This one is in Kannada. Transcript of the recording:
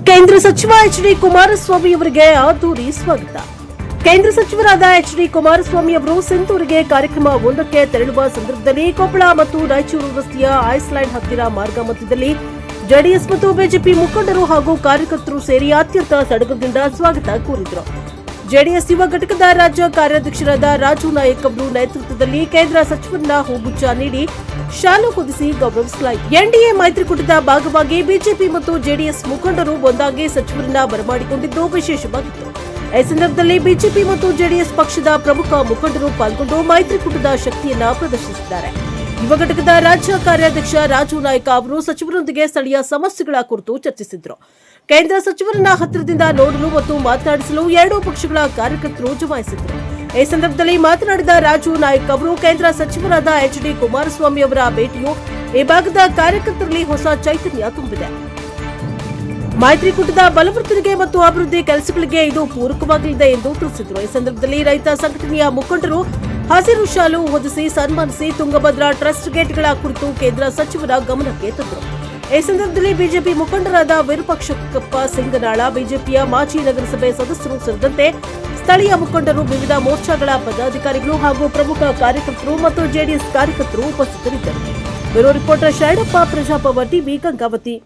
ಕೇಂದ್ರ ಸಚಿವ ಎಚ್.ಡಿ. ಕುಮಾರಸ್ವಾಮಿ ಅವರಿಗೆ ಅದ್ದೂರಿ ಸ್ವಾಗತ. ಕೇಂದ್ರ ಸಚಿವರಾದ ಎಚ್.ಡಿ. ಕುಮಾರಸ್ವಾಮಿ ಅವರು ಸಿಂಧೂರಿಗೆ ಕಾರ್ಯಕ್ರಮ ಒಂದಕ್ಕೆ ತೆರಳುವ ಸಂದರ್ಭದಲ್ಲಿ ಕೊಪ್ಪಳ ಮತ್ತು ರಾಯಚೂರು ರಸ್ತೆಯ ಐಸ್ಲ್ಯಾಂಡ್ ಹತ್ತಿರ ಮಾರ್ಗ ಮಧ್ಯದಲ್ಲಿ ಜೆಡಿಎಸ್ ಮತ್ತು ಬಿಜೆಪಿ ಮುಖಂಡರು ಹಾಗೂ ಕಾರ್ಯಕರ್ತರು ಸೇರಿ ಅತ್ಯಂತ ಸಡಗರದಿಂದ ಸ್ವಾಗತ ಕೋರಿದರು. ಜೆಡಿಎಸ್ ಯುವ ಘಟಕದ ರಾಜ್ಯ ಕಾರ್ಯಾಧ್ಯಕ್ಷರಾದ ರಾಜು ನಾಯಕ್ ಅವರು ನೇತೃತ್ವದಲ್ಲಿ ಕೇಂದ್ರ ಸಚಿವರನ್ನ ಹೂಗುಚ್ಛ ನೀಡಿ ಶಾಲು ಹೊದಿಸಿ ಗೌರವಿಸಲಾಯಿತು. ಎನ್ಡಿಎ ಮೈತ್ರಿಕೂಟದ ಭಾಗವಾಗಿ ಬಿಜೆಪಿ ಮತ್ತು ಜೆಡಿಎಸ್ ಮುಖಂಡರು ಒಂದಾಗಿ ಸಚಿವರನ್ನ ಬರಮಾಡಿಕೊಂಡಿದ್ದು ವಿಶೇಷವಾಗಿತ್ತು. ಈ ಸಂದರ್ಭದಲ್ಲಿ ಬಿಜೆಪಿ ಮತ್ತು ಜೆಡಿಎಸ್ ಪಕ್ಷದ ಪ್ರಮುಖ ಮುಖಂಡರು ಪಾಲ್ಗೊಂಡು ಮೈತ್ರಿಕೂಟದ ಶಕ್ತಿಯನ್ನ ಪ್ರದರ್ಶಿಸಿದ್ದಾರೆ. ಯುವ ಘಟಕದ ರಾಜ್ಯ ಕಾರ್ಯಾಧ್ಯಕ್ಷ ರಾಜು ನಾಯಕ ಅವರು ಸಚಿವರೊಂದಿಗೆ ಸ್ಥಳೀಯ ಸಮಸ್ಯೆಗಳ ಕುರಿತು ಚರ್ಚಿಸಿದರು. ಕೇಂದ್ರ ಸಚಿವರನ್ನ ಹತ್ತಿರದಿಂದ ನೋಡಲು ಮತ್ತು ಮಾತನಾಡಿಸಲು ಎರಡೂ ಪಕ್ಷಗಳ ಕಾರ್ಯಕರ್ತರು ಜಮಾಯಿಸಿದರು. ಈ ಸಂದರ್ಭದಲ್ಲಿ ಮಾತನಾಡಿದ ರಾಜು ನಾಯಕ್ ಅವರು ಕೇಂದ್ರ ಸಚಿವರಾದ ಎಚ್.ಡಿ. ಕುಮಾರಸ್ವಾಮಿ ಅವರ ಭೇಟಿಯು ಈ ಭಾಗದ ಕಾರ್ಯಕರ್ತರಲ್ಲಿ ಹೊಸ ಚೈತನ್ಯ ತುಂಬಿದೆ. ಮೈತ್ರಿಕೂಟದ ಬಲವರ್ಧನೆಗೆ ಮತ್ತು ಅಭಿವೃದ್ಧಿ ಕೆಲಸಗಳಿಗೆ ಇದು ಪೂರಕವಾಗಲಿದೆ ಎಂದು ತಿಳಿಸಿದರು. ಈ ಸಂದರ್ಭದಲ್ಲಿ ರೈತ ಸಂಘಟನೆಯ ಮುಖಂಡರು ಹಸಿರು ಶಾಲು ಹೊದಿಸಿ ಸನ್ಮಾನಿಸಿ ತುಂಗಭದ್ರಾ ಟ್ರಸ್ಟ್ ಗೇಟ್ಗಳ ಕುರಿತು ಕೇಂದ್ರ ಸಚಿವರ ಗಮನಕ್ಕೆ ತಂದರು. ಈ ಸಂದರ್ಭದಲ್ಲಿ ಬಿಜೆಪಿ ಮುಖಂಡರಾದ ವಿರೂಪಾಕ್ಷಪ್ಪ ಸಿಂಗನಾಳ, ಬಿಜೆಪಿಯ ಮಾಜಿ ನಗರಸಭೆ ಸದಸ್ಯರು ಸೇರಿದಂತೆ ಸ್ಥಳೀಯ ಮುಖಂಡರು, ವಿವಿಧ ಮೋರ್ಚಾಗಳ ಪದಾಧಿಕಾರಿಗಳು ಹಾಗೂ ಪ್ರಮುಖ ಕಾರ್ಯಕರ್ತರು ಮತ್ತು ಜೆಡಿಎಸ್ ಕಾರ್ಯಕರ್ತರು ಉಪಸ್ಥಿತರಿದ್ದರು. ಬ್ಯೂರೋ ರಿಪೋರ್ಟರ್ ಶರಣಪ್ಪ, ಪ್ರಜಾಪವ ಟಿವಿ, ಗಂಗಾವತಿ.